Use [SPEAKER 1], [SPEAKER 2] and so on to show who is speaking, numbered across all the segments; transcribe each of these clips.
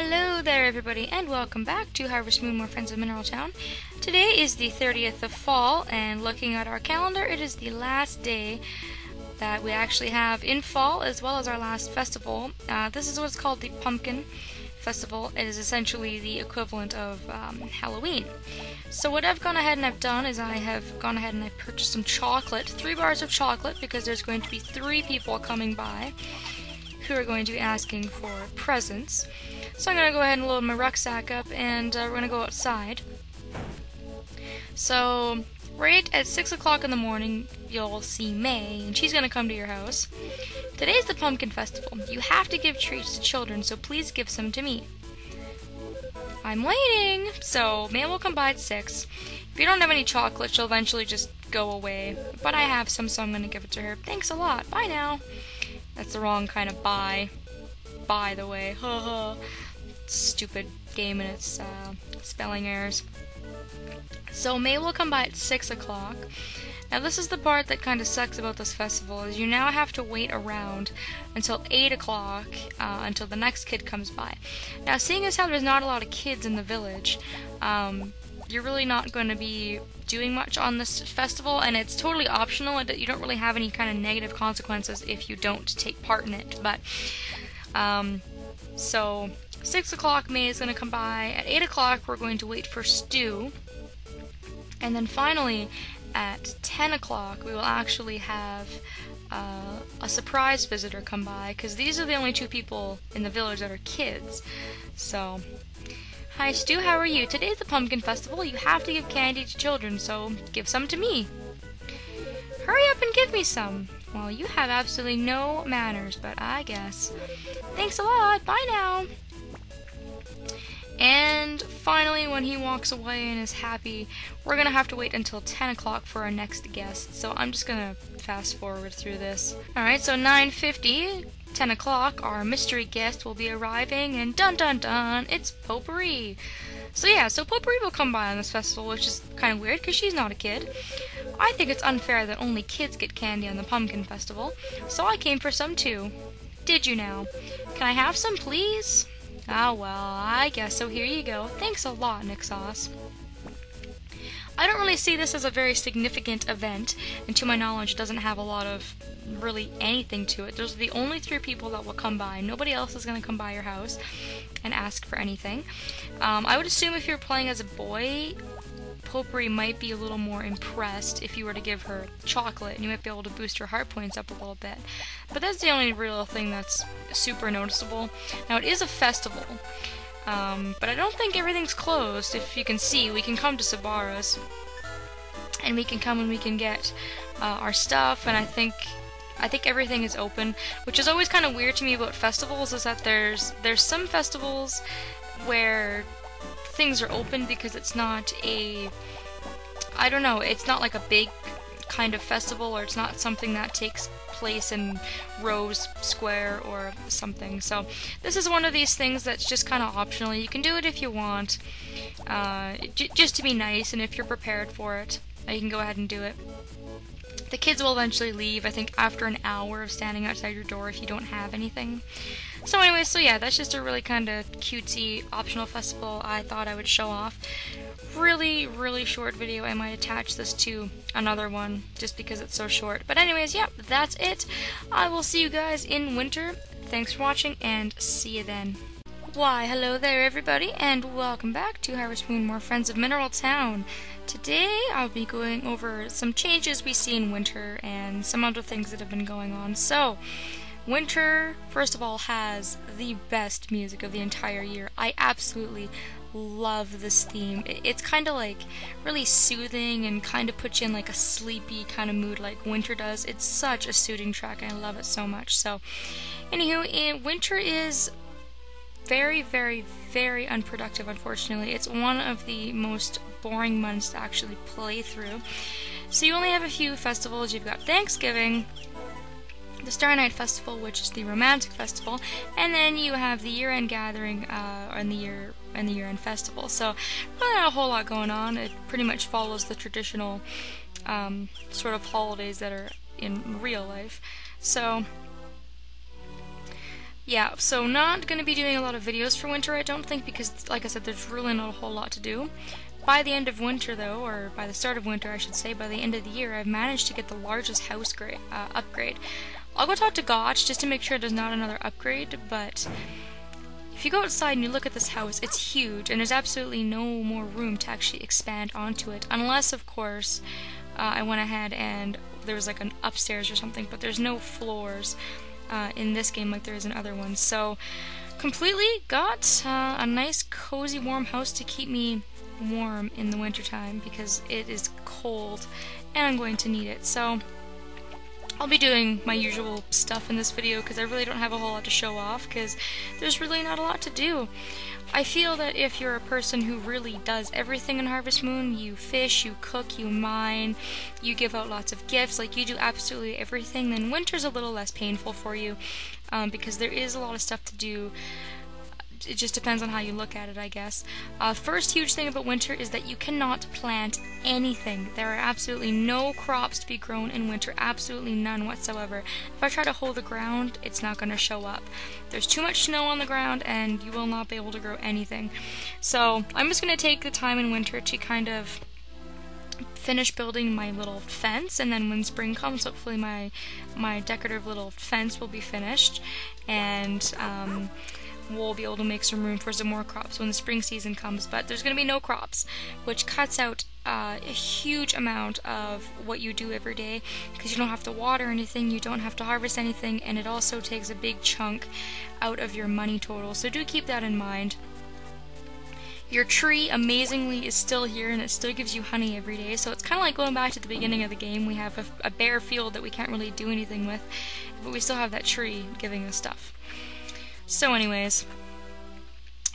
[SPEAKER 1] Hello there everybody and welcome back to Harvest Moon, More Friends of Mineral Town. Today is the 30th of fall and looking at our calendar it is the last day that we actually have in fall as well as our last festival. This is what's called the Pumpkin Festival. It is essentially the equivalent of Halloween. So what I've gone ahead and I've done is I have gone ahead and I've purchased some chocolate, 3 bars of chocolate, because there's going to be 3 people coming by who are going to be asking for presents. So I'm going to go ahead and load my rucksack up and we're going to go outside. So right at 6 o'clock in the morning you'll see May and she's going to come to your house. Today's the Pumpkin Festival. You have to give treats to children, so please give some to me. I'm waiting! So May will come by at 6. If you don't have any chocolate she'll eventually just go away. But I have some, so I'm going to give it to her. Thanks a lot. Bye now. That's the wrong kind of bye. By the way. Haha. Stupid game and its spelling errors. So May will come by at 6 o'clock. Now this is the part that kind of sucks about this festival, is you now have to wait around until 8 o'clock until the next kid comes by. Now seeing as how there's not a lot of kids in the village, you're really not going to be doing much on this festival, and it's totally optional. You don't really have any kind of negative consequences if you don't take part in it. But so 6 o'clock May is going to come by. At 8 o'clock we're going to wait for Stu. And then finally at 10 o'clock we will actually have a surprise visitor come by, because these are the only 2 people in the village that are kids. So, hi Stu, how are you? Today's the Pumpkin Festival. You have to give candy to children, so give some to me. Hurry up and give me some. Well, you have absolutely no manners, but I guess. Thanks a lot. Bye now. And finally, when he walks away and is happy, we're going to have to wait until 10 o'clock for our next guest. So I'm just going to fast forward through this. Alright, so 9:50, 10 o'clock, our mystery guest will be arriving, and dun dun dun, it's Potpourri. So yeah, so Potpourri will come by on this festival, which is kind of weird because she's not a kid. I think it's unfair that only kids get candy on the Pumpkin Festival, so I came for some too. Did you now? Can I have some, please? Ah, well, I guess so. Here you go. Thanks a lot, Nick Sauce. I don't really see this as a very significant event, and to my knowledge it doesn't have a lot of really anything to it. Those are the only 3 people that will come by. Nobody else is going to come by your house and ask for anything. I would assume if you're playing as a boy, Potpourri might be a little more impressed if you were to give her chocolate, and you might be able to boost her heart points up a little bit. But that's the only real thing that's super noticeable. Now it is a festival, but I don't think everything's closed. If you can see, we can come to Sabara's, and we can come and we can get our stuff, and I think everything is open, which is always kind of weird to me about festivals, is that there's some festivals where things are open because it's not a, I don't know, it's not like a big kind of festival, or it's not something that takes place in Rose Square or something. So this is one of these things that's just kind of optional. You can do it if you want, just to be nice, and if you're prepared for it, you can go ahead and do it. The kids will eventually leave, I think, after an hour of standing outside your door if you don't have anything. So anyway, so yeah, that's just a really kind of cutesy optional festival I thought I would show off. Really, really short video. I might attach this to another one just because it's so short. But anyways, yeah, that's it. I will see you guys in winter. Thanks for watching, and see you then. Why, hello there everybody, and welcome back to Harvest Moon, More Friends of Mineral Town. Today I'll be going over some changes we see in winter and some other things that have been going on. So, winter, first of all, has the best music of the entire year. I absolutely love this theme. It's kind of like really soothing and kind of puts you in like a sleepy kind of mood like winter does. It's such a soothing track and I love it so much. So, anywho, winter is very, very, very unproductive, unfortunately. It's one of the most boring months to actually play through. So you only have a few festivals. You've got Thanksgiving, the Star Night Festival, which is the romantic festival, and then you have the year-end gathering and the year-end festival. So really not a whole lot going on. It pretty much follows the traditional sort of holidays that are in real life. So yeah, so not going to be doing a lot of videos for winter, I don't think, because, like I said, there's really not a whole lot to do. By the end of winter, though, or by the start of winter, I should say, by the end of the year, I've managed to get the largest house upgrade. I'll go talk to Gotch just to make sure there's not another upgrade, but if you go outside and you look at this house, it's huge, and there's absolutely no more room to actually expand onto it, unless, of course, I went ahead and there was like an upstairs or something, but there's no floors in this game like there is in other ones. So, completely got a nice, cozy, warm house to keep me warm in the wintertime because it is cold and I'm going to need it. So I'll be doing my usual stuff in this video because I really don't have a whole lot to show off because there's really not a lot to do. I feel that if you're a person who really does everything in Harvest Moon, you fish, you cook, you mine, you give out lots of gifts, like you do absolutely everything, then winter's a little less painful for you because there is a lot of stuff to do. It just depends on how you look at it, I guess. First huge thing about winter is that you cannot plant anything. There are absolutely no crops to be grown in winter, absolutely none whatsoever. If I try to hold the ground, it's not going to show up. There's too much snow on the ground and you will not be able to grow anything. So I'm just going to take the time in winter to kind of finish building my little fence, and then when spring comes, hopefully my decorative little fence will be finished, and we'll be able to make some room for some more crops when the spring season comes. But there's going to be no crops, which cuts out a huge amount of what you do every day because you don't have to water anything, you don't have to harvest anything, and it also takes a big chunk out of your money total. So do keep that in mind. Your tree, amazingly, is still here, and it still gives you honey every day, so it's kind of like going back to the beginning of the game. We have a bare field that we can't really do anything with, but we still have that tree giving us stuff. So anyways,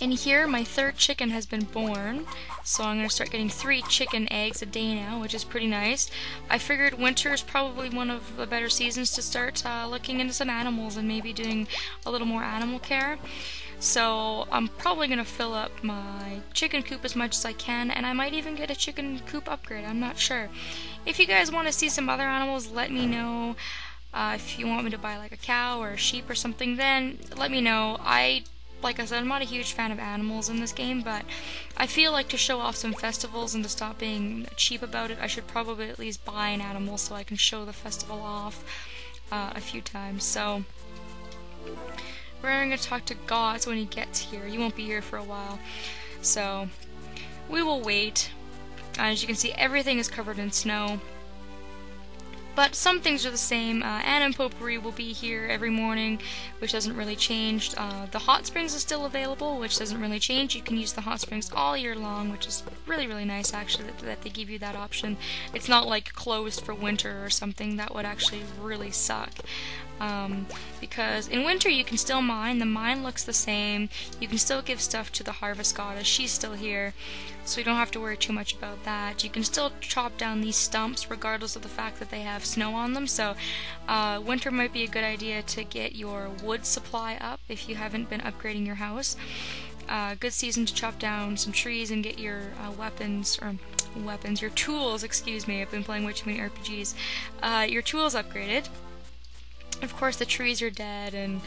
[SPEAKER 1] in here my third chicken has been born, so I'm going to start getting 3 chicken eggs a day now, which is pretty nice. I figured winter is probably one of the better seasons to start looking into some animals and maybe doing a little more animal care. So I'm probably going to fill up my chicken coop as much as I can, and I might even get a chicken coop upgrade, I'm not sure. If you guys want to see some other animals, let me know. If you want me to buy like a cow or a sheep or something, then let me know. Like I said, I'm not a huge fan of animals in this game, but I feel like to show off some festivals and to stop being cheap about it, I should probably at least buy an animal so I can show the festival off a few times. So we're going to talk to Gods when he gets here. He won't be here for a while, so we will wait. As you can see, everything is covered in snow. But some things are the same. Anna and Potpourri will be here every morning, which doesn't really change. The hot springs is still available, which doesn't really change. You can use the hot springs all year long, which is really, really nice, actually, that they give you that option. It's not like closed for winter or something. That would actually really suck. Because in winter you can still mine. The mine looks the same. You can still give stuff to the harvest goddess. She's still here, so you don't have to worry too much about that. You can still chop down these stumps regardless of the fact that they have snow on them, so winter might be a good idea to get your wood supply up if you haven't been upgrading your house. Good season to chop down some trees and get your your tools, excuse me, I've been playing way too many RPGs, your tools upgraded. Of course, the trees are dead and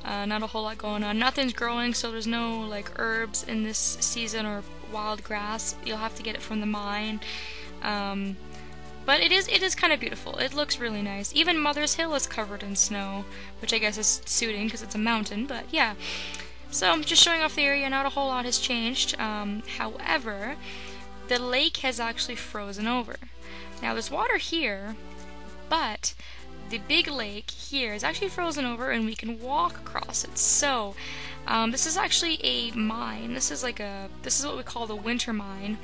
[SPEAKER 1] not a whole lot going on. Nothing's growing, so there's no like herbs in this season or wild grass. You'll have to get it from the mine. But it is kind of beautiful. It looks really nice. Even Mother's Hill is covered in snow, which I guess is suiting because it's a mountain, but yeah. So I'm just showing off the area. Not a whole lot has changed. However, the lake has actually frozen over. Now there's water here, but the big lake here is actually frozen over and we can walk across it. So this is actually a mine. This is what we call the winter mine.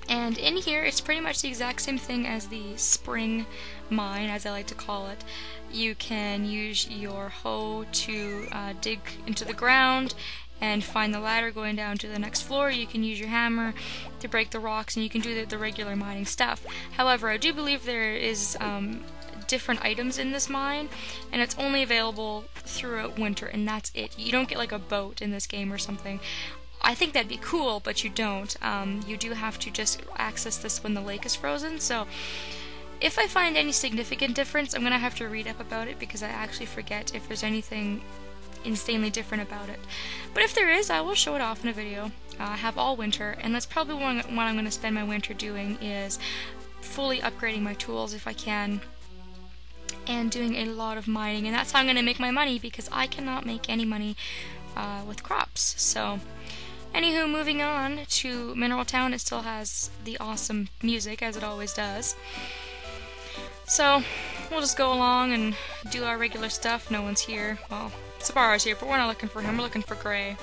[SPEAKER 1] And in here it's pretty much the exact same thing as the spring mine, as I like to call it. You can use your hoe to dig into the ground and find the ladder going down to the next floor. You can use your hammer to break the rocks, and you can do the regular mining stuff. However, I do believe there is different items in this mine, and it's only available throughout winter, and that's it. You don't get like a boat in this game or something. I think that'd be cool, but you don't. You do have to just access this when the lake is frozen, so if I find any significant difference, I'm going to have to read up about it because I actually forget if there's anything insanely different about it. But if there is, I will show it off in a video. I have all winter, and that's probably what I'm going to spend my winter doing, is fully upgrading my tools if I can, and doing a lot of mining, and that's how I'm going to make my money, because I cannot make any money with crops. So anywho, moving on to Mineral Town. It still has the awesome music, as it always does. So we'll just go along and do our regular stuff. No one's here. Well, Sabara's here, but we're not looking for him. We're looking for Gray.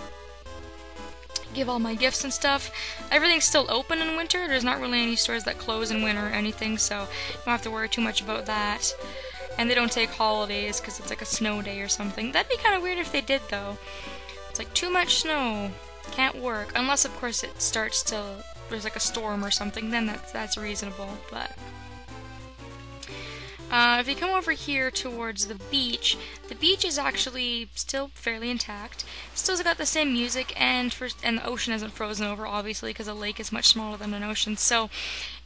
[SPEAKER 1] Give all my gifts and stuff. Everything's still open in winter. There's not really any stores that close in winter or anything, so you don't have to worry too much about that. And they don't take holidays because it's like a snow day or something. That'd be kind of weird if they did, though. It's like too much snow. Can't work. Unless, of course, it starts to... there's like a storm or something. Then that's reasonable, but... if you come over here towards the beach is actually still fairly intact. Still's got the same music, and the ocean isn't frozen over, obviously, because a lake is much smaller than an ocean. So,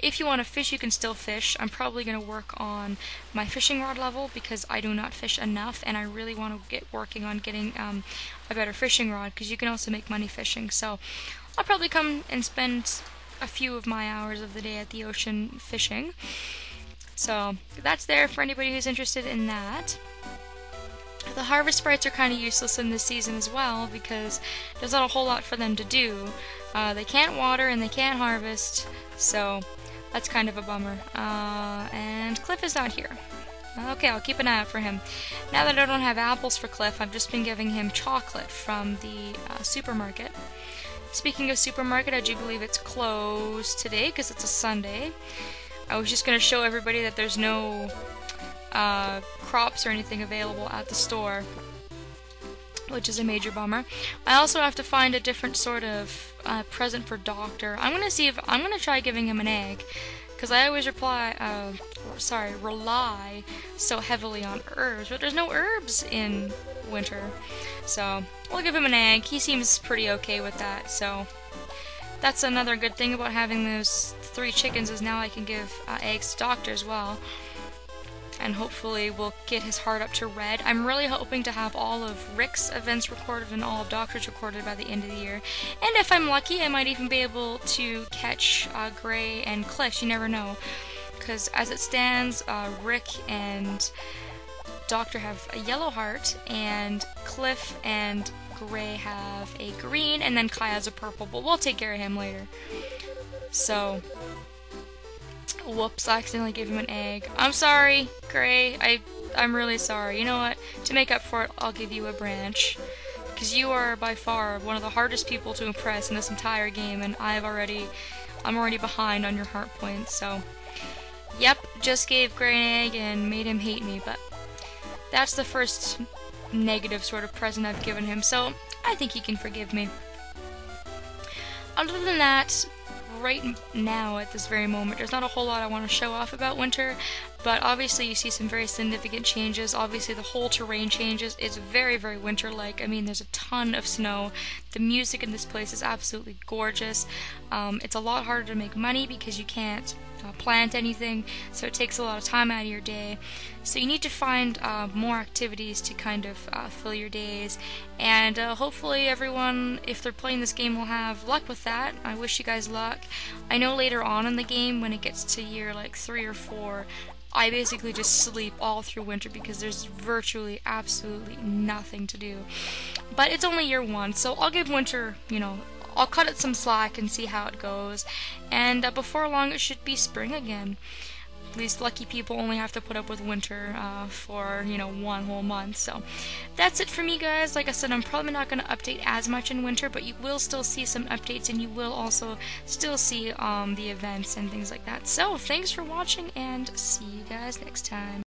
[SPEAKER 1] if you want to fish, you can still fish. I'm probably going to work on my fishing rod level, because I do not fish enough, and I really want to get working on getting a better fishing rod, because you can also make money fishing. So, I'll probably come and spend a few of my hours of the day at the ocean fishing. So, that's there for anybody who's interested in that. The harvest sprites are kind of useless in this season as well, because there's not a whole lot for them to do. They can't water and they can't harvest, so that's kind of a bummer. And Cliff is not here. Okay, I'll keep an eye out for him. Now that I don't have apples for Cliff, I've just been giving him chocolate from the supermarket. Speaking of supermarket, I do believe it's closed today because it's a Sunday. I was just going to show everybody that there's no crops or anything available at the store, which is a major bummer. I also have to find a different sort of present for Doctor. I'm going to try giving him an egg, because I always rely so heavily on herbs, but there's no herbs in winter. So we'll give him an egg. He seems pretty okay with that, so that's another good thing about having those 3 chickens, is now I can give eggs to Doctor as well. And hopefully we'll get his heart up to red. I'm really hoping to have all of Rick's events recorded and all of Doctor's recorded by the end of the year. And if I'm lucky, I might even be able to catch Gray and Cliff. You never know. Because as it stands, Rick and Doctor have a yellow heart, and Cliff and Gray have a green, and then Kai has a purple, but we'll take care of him later. So, whoops, I accidentally gave him an egg. I'm sorry, Gray. I'm really sorry. You know what? To make up for it, I'll give you a branch. Because you are by far one of the hardest people to impress in this entire game, and I'm already behind on your heart points, so... Yep, just gave Gray an egg and made him hate me, but that's the first negative sort of present I've given him, so I think he can forgive me. Other than that, right now at this very moment, there's not a whole lot I want to show off about winter, but obviously you see some very significant changes. Obviously the whole terrain changes. It's very, very winter-like. I mean, there's a ton of snow. The music in this place is absolutely gorgeous. It's a lot harder to make money because you can't plant anything, so it takes a lot of time out of your day. So you need to find more activities to kind of fill your days, and hopefully everyone, if they're playing this game, will have luck with that. I wish you guys luck. I know later on in the game, when it gets to year like 3 or 4, I basically just sleep all through winter because there's virtually absolutely nothing to do. But it's only year 1, so I'll give winter, you know, I'll cut it some slack and see how it goes, and before long it should be spring again. These lucky people only have to put up with winter for, you know, 1 whole month. So that's it for me, guys. Like I said, I'm probably not going to update as much in winter, but you will still see some updates, and you will also still see the events and things like that. So thanks for watching, and see you guys next time.